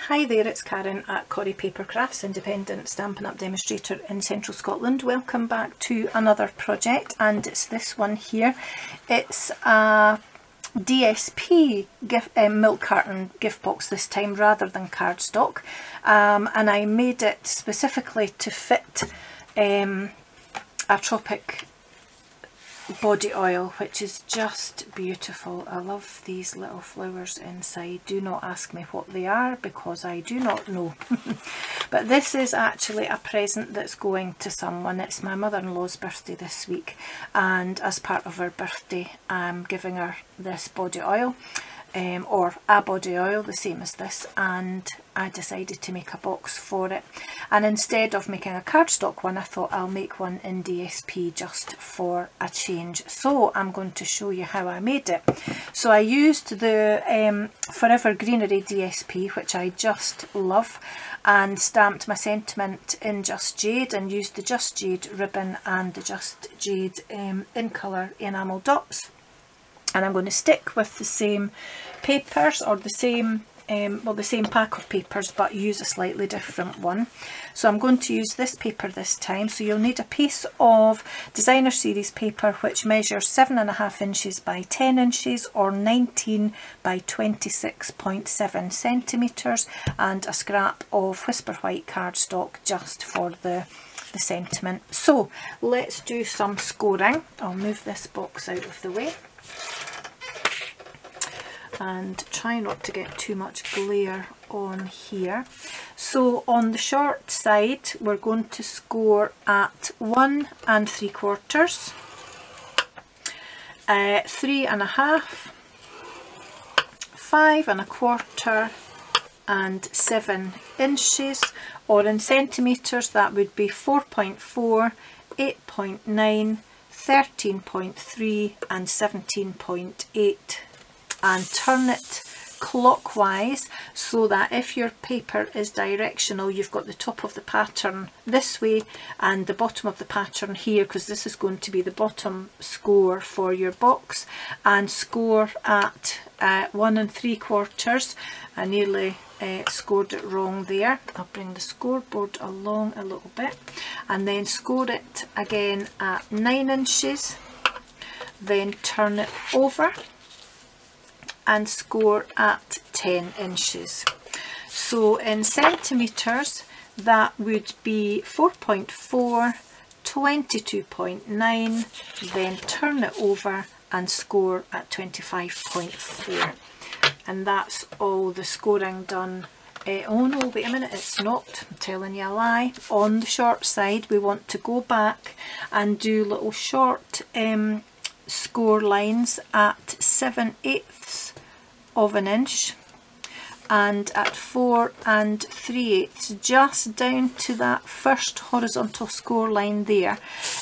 Hi there, it's Karen at Corrie Paper Crafts, independent Stampin' Up demonstrator in central Scotland. Welcome back to another project, and it's this one here. It's a DSP milk carton gift box this time rather than cardstock, and I made it specifically to fit a Tropic body oil, which is just beautiful. I love these little flowers inside. Do not ask me what they are because I do not know. But this is actually a present that's going to someone. It's my mother-in-law's birthday this week, and as part of her birthday I'm giving her this body oil, or a body oil the same as this, and I decided to make a box for it. And instead of making a cardstock one, I thought I'll make one in DSP just for a change. So I'm going to show you how I made it. So I used the Forever Greenery DSP, which I just love, and stamped my sentiment in Just Jade, and used the Just Jade ribbon and the Just Jade in colour enamel dots. And I'm going to stick with the same papers, or the same well, the same pack of papers, but use a slightly different one. So I'm going to use this paper this time. So you'll need a piece of Designer Series paper which measures 7.5 inches by 10 inches or 19 by 26.7 centimetres, and a scrap of Whisper White cardstock just for the sentiment. So let's do some scoring. I'll move this box out of the way and try not to get too much glare on here. So on the short side we're going to score at 1 3/4, 3.5, 5 1/4 and 7 inches, or in centimetres that would be 4.4, 8.9, 13.3 and 17.8. And turn it clockwise so that if your paper is directional, you've got the top of the pattern this way and the bottom of the pattern here, because this is going to be the bottom score for your box. And score at 1 3/4. I nearly scored it wrong there. I'll bring the scoreboard along a little bit, and then score it again at 9 inches, then turn it over and score at 10 inches. So in centimetres that would be 4.4, 22.9, then turn it over and score at 25.4. And that's all the scoring done. Oh no, wait a minute, it's not. I'm telling you a lie. On the short side we want to go back and do little short score lines at 7/8 of an inch and at 4 3/8, just down to that first horizontal score line there.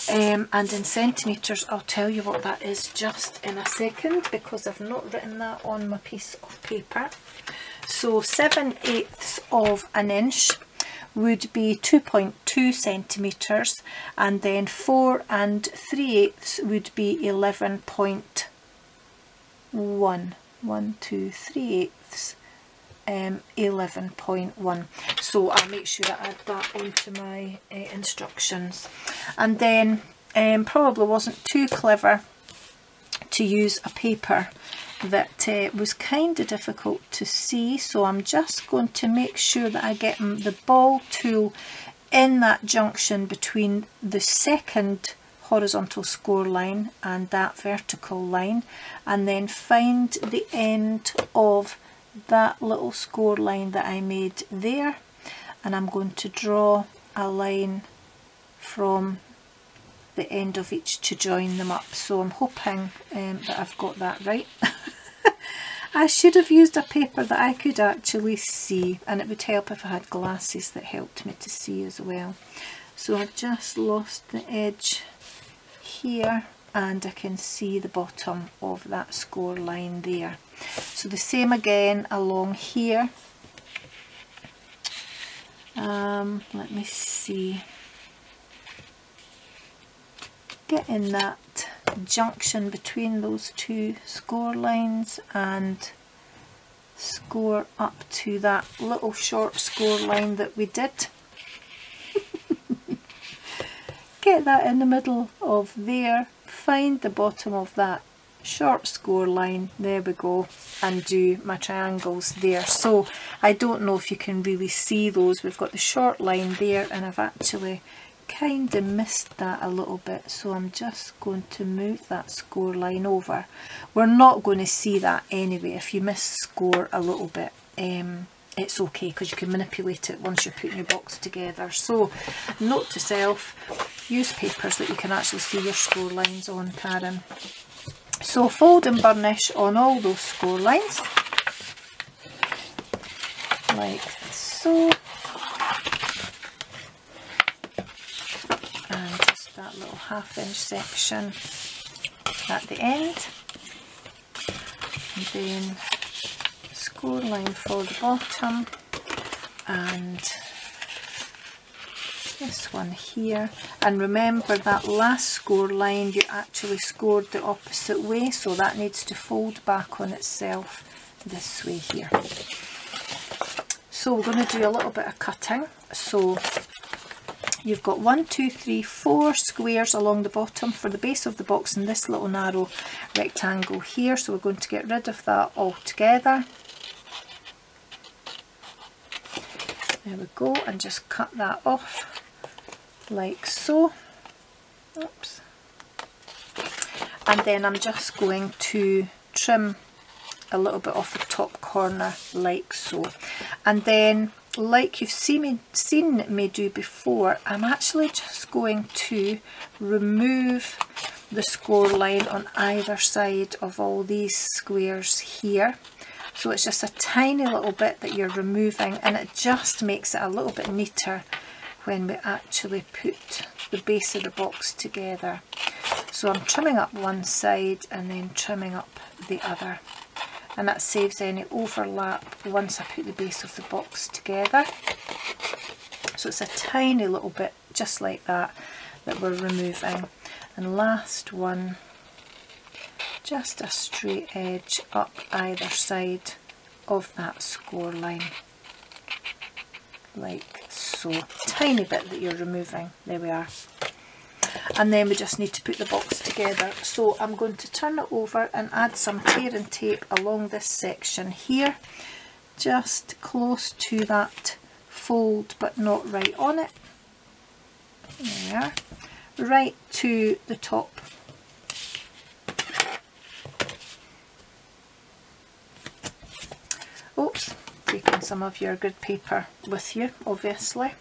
And in centimetres I'll tell you what that is just in a second, because I've not written that on my piece of paper. So 7/8 of an inch would be 2.2 centimetres, and then 4 3/8 would be 11.1. 1, 2, 3/8, 11.1. So I'll make sure I add that onto my instructions. And then probably wasn't too clever to use a paper that was kind of difficult to see, so I'm just going to make sure that I get the ball tool in that junction between the second horizontal score line and that vertical line, and then find the end of that little score line that I made there, and I'm going to draw a line from the end of each to join them up. So I'm hoping that I've got that right. I should have used a paper that I could actually see, and it would help if I had glasses that helped me to see as well. So I've just lost the edge here, and I can see the bottom of that score line there. So the same again along here. Let me see, getting that junction between those two score lines and score up to that little short score line that we did. Get that in the middle of there, find the bottom of that short score line, there we go, and do my triangles there. So I don't know if you can really see those. We've got the short line there, and I've actually kind of missed that a little bit, so I'm just going to move that score line over. We're not going to see that anyway. If you miss score a little bit, it's okay, because you can manipulate it once you're putting your box together. So note to self, use papers that you can actually see your score lines on, Karen. So fold and burnish on all those score lines, like so. And just that little 1/2 inch section at the end. And then score line for the bottom, and this one here. And remember, that last score line you actually scored the opposite way, so that needs to fold back on itself this way here. So we're going to do a little bit of cutting. So you've got 1, 2, 3, 4 squares along the bottom for the base of the box in this little narrow rectangle here, so we're going to get rid of that altogether. There we go, and just cut that off like so. Oops. And then I'm just going to trim a little bit off the top corner like so. And then, like you've seen me do before, I'm actually just going to remove the score line on either side of all these squares here. So it's just a tiny little bit that you're removing, and it just makes it a little bit neater when we actually put the base of the box together. So I'm trimming up one side and then trimming up the other, and that saves any overlap once I put the base of the box together. So it's a tiny little bit just like that we're removing. And last one, just a straight edge up either side of that score line like so. Tiny bit that you're removing, there we are. And then we just need to put the box together. So I'm going to turn it over and add some tear and tape along this section here, just close to that fold but not right on it. There we are, right to the top. Oops, taking some of your grid paper with you, obviously.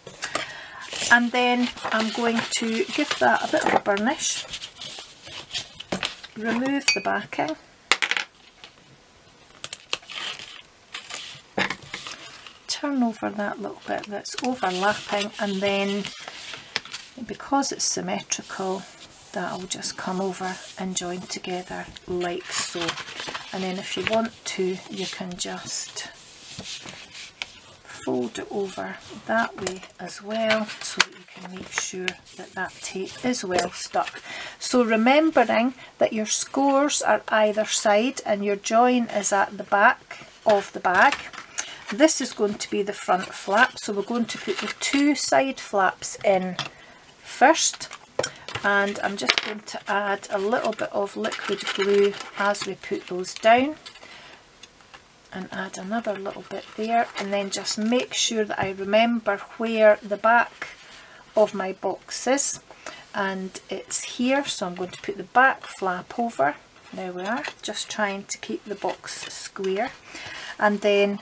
And then I'm going to give that a bit of a burnish, remove the backing, turn over that little bit that's overlapping, and then because it's symmetrical, that'll just come over and join together like so. And then if you want to, you can just fold it over that way as well, so that you can make sure that that tape is well stuck. So remembering that your scores are either side and your join is at the back of the bag. This is going to be the front flap, so we're going to put the 2 side flaps in first, and I'm just going to add a little bit of liquid glue as we put those down, and add another little bit there, and then just make sure that I remember where the back of my box is, and it's here. So I'm going to put the back flap over, there we are, just trying to keep the box square, and then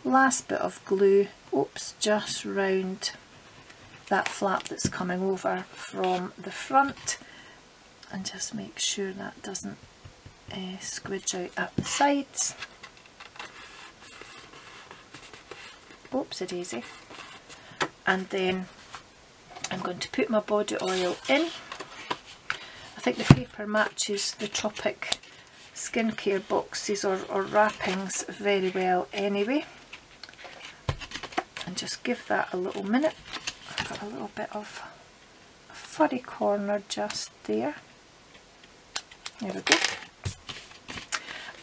last bit of glue, oops, just round that flap that's coming over from the front, and just make sure that doesn't squidge out at the sides. Oopsie daisy. And then I'm going to put my body oil in. I think the paper matches the Tropic Skincare boxes or wrappings very well anyway. And just give that a little minute. I've got a little bit of a furry corner just there. There we go.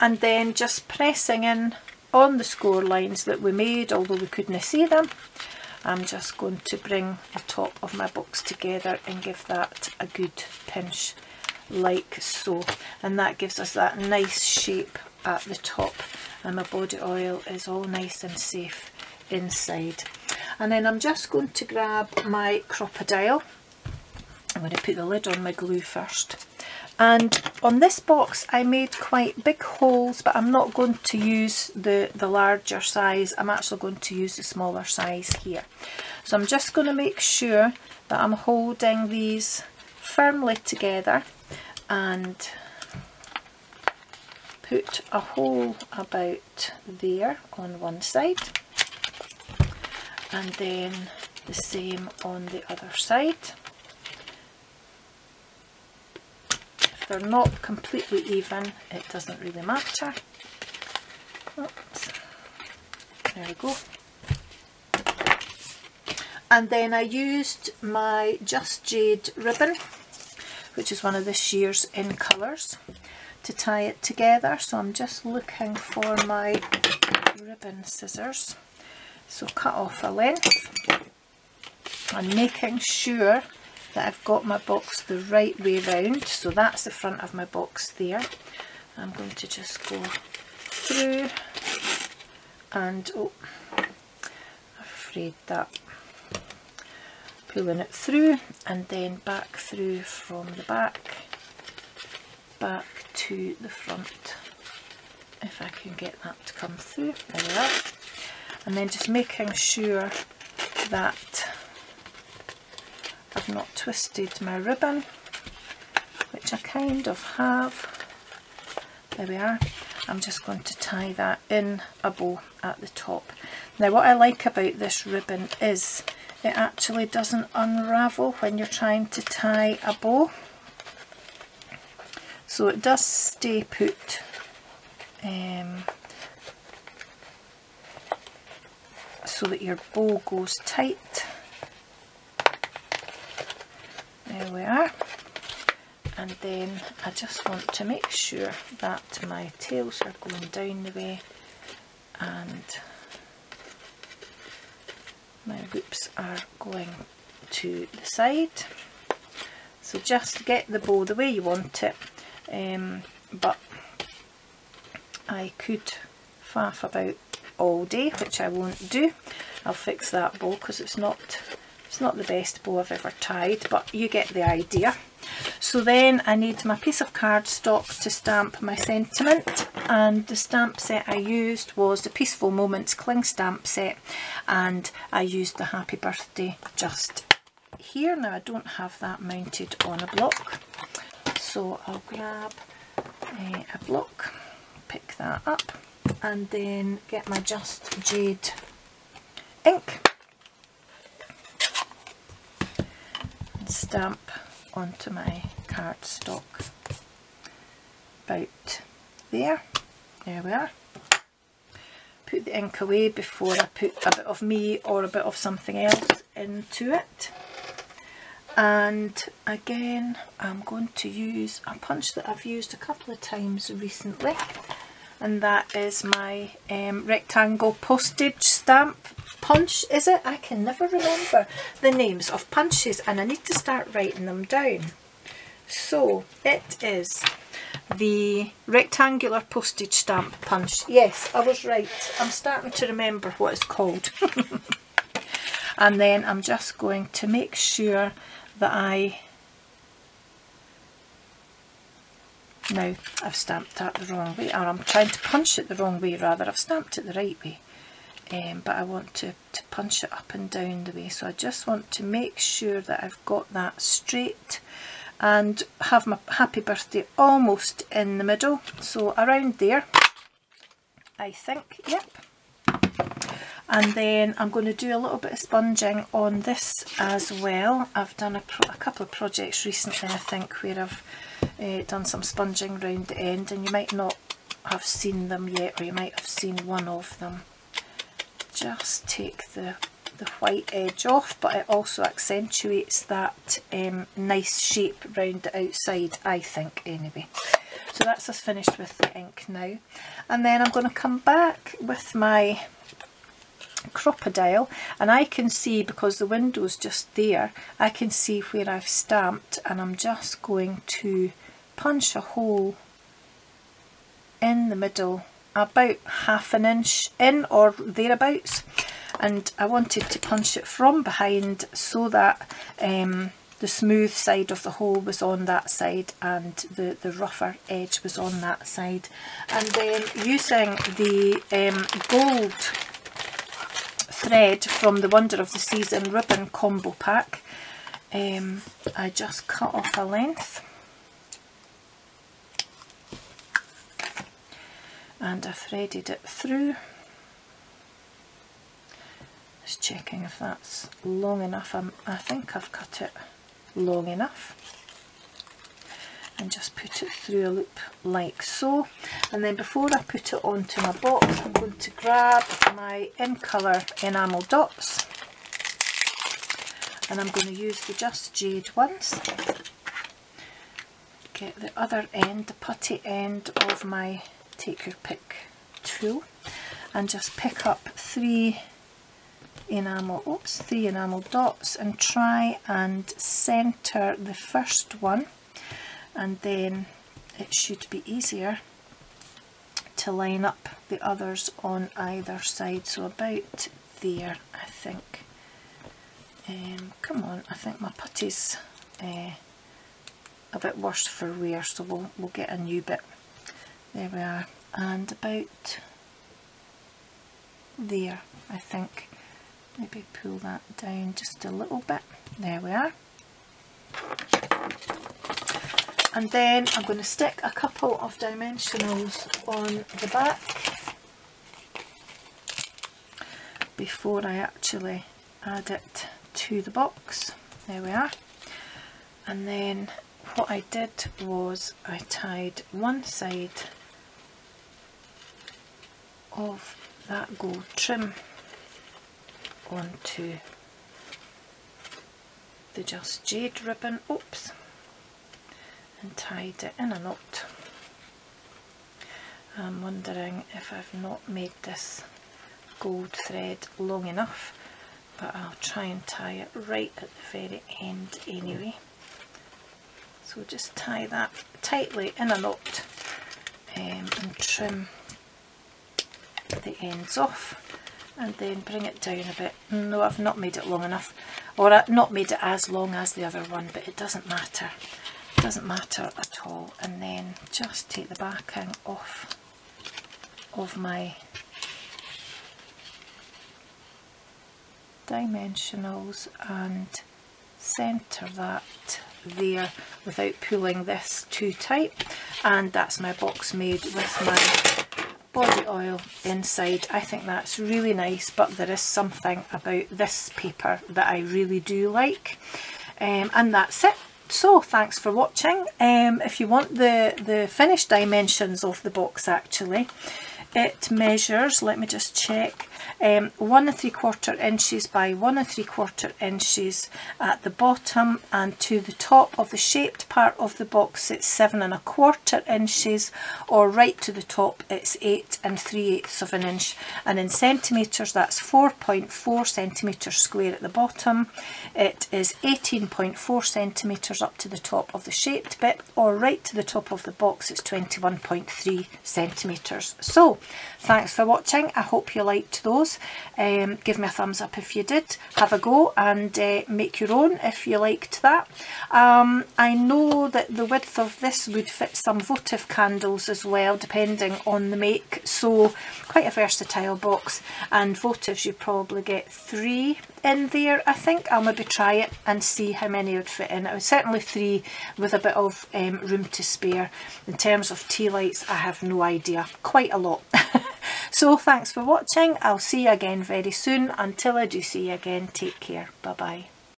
And then just pressing in on the score lines that we made, although we couldn't see them. I'm just going to bring the top of my box together and give that a good pinch like so, and that gives us that nice shape at the top, and my body oil is all nice and safe inside. And then I'm just going to grab my crocodile. I'm going to put the lid on my glue first. And on this box I made quite big holes, but I'm not going to use the larger size. I'm actually going to use the smaller size here. So I'm just going to make sure that I'm holding these firmly together and put a hole about there on one side, and then the same on the other side. They're not completely even, it doesn't really matter. Oops. There we go. And then I used my Just Jade ribbon, which is one of this year's in colours, to tie it together. So I'm just looking for my ribbon scissors. So cut off a length and making sure that I've got my box the right way round. So that's the front of my box there. I'm going to just go through and, oh, I'm afraid that, pulling it through and then back through from the back to the front, if I can get that to come through. There we are. And then just making sure that I've not twisted my ribbon, which I kind of have. There we are. I'm just going to tie that in a bow at the top. Now what I like about this ribbon is it actually doesn't unravel when you're trying to tie a bow. So it does stay put. So that your bow goes tight. There we are. And then I just want to make sure that my tails are going down the way and my loops are going to the side. So just get the bow the way you want it, but I could faff about all day, which I won't do. I'll fix that bow because it's not the best bow I've ever tied, but you get the idea. So then I need my piece of cardstock to stamp my sentiment, and the stamp set I used was the Peaceful Moments Cling Stamp set, and I used the Happy Birthday just here. Now I don't have that mounted on a block, so I'll grab a block, pick that up, and then get my Just Jade ink and stamp onto my cardstock about there. There we are. Put the ink away before I put a bit of me or a bit of something else into it. And again, I'm going to use a punch that I've used a couple of times recently, and that is my rectangle postage stamp punch, is it? I can never remember the names of punches and I need to start writing them down. So it is the rectangular postage stamp punch. Yes, I was right. I'm starting to remember what it's called. And then I'm just going to make sure that now I've stamped that the wrong way, or I'm trying to punch it the wrong way rather. I've stamped it the right way, but I want to punch it up and down the way. So I just want to make sure that I've got that straight and have my Happy Birthday almost in the middle, so around there I think. Yep. And then I'm going to do a little bit of sponging on this as well. I've done a couple of projects recently, I think, where I've done some sponging around the end, and you might not have seen them yet, or you might have seen one of them. Just take the white edge off, but it also accentuates that nice shape round the outside, I think, anyway. So that's us finished with the ink now. And then I'm going to come back with my crocodile, and I can see, because the window's just there, I can see where I've stamped, and I'm just going to punch a hole in the middle, about 1/2 inch in or thereabouts, and I wanted to punch it from behind so that the smooth side of the hole was on that side and the rougher edge was on that side. And then using the gold thread from the Wonder of the Season ribbon combo pack, I just cut off a length and I threaded it through, just checking if that's long enough. I think I've cut it long enough, and just put it through a loop like so. And then before I put it onto my box, I'm going to grab my in colour enamel dots, and I'm going to use the Just Jade ones. Get the other end, the putty end of my Take Your Pick tool, and just pick up three enamel dots and try and centre the first one, and then it should be easier to line up the others on either side. So about there, I think. Come on, I think my putty's a bit worse for wear, so we'll get a new bit. There we are, and about there, I think. Maybe pull that down just a little bit. There we are. And then I'm going to stick a couple of dimensionals on the back before I actually add it to the box. There we are. And then what I did was I tied one side of that gold trim onto the Just Jade ribbon, and tied it in a knot. I'm wondering if I've not made this gold thread long enough, but I'll try and tie it right at the very end anyway. So just tie that tightly in a knot and trim the ends off, and then bring it down a bit. No, I've not made it long enough, or I've not made it as long as the other one, but it doesn't matter. It doesn't matter at all. And then just take the backing off of my dimensionals and centre that there without pulling this too tight. And that's my box made with my body oil inside. I think that's really nice, but there is something about this paper that I really do like. And that's it. So thanks for watching. If you want the finished dimensions of the box, actually, it measures, let me just check, 1 3/4 inches by 1 3/4 inches at the bottom, and to the top of the shaped part of the box it's 7 1/4 inches, or right to the top it's 8 3/8 of an inch, and in centimetres that's 4.4 centimetres square at the bottom. It is 18.4 centimetres up to the top of the shaped bit, or right to the top of the box it's 21.3 centimetres. So thanks for watching. I hope you liked those. Give me a thumbs up if you did. Have a go and make your own if you liked that. I know that the width of this would fit some votive candles as well, depending on the make, so quite a versatile box. And votives, you probably get 3 in there, I think. I'll maybe try it and see how many would fit in. It was certainly 3 with a bit of room to spare. In terms of tea lights, I have no idea. Quite a lot. So thanks for watching. I'll see you again very soon. Until I do see you again, take care. Bye bye.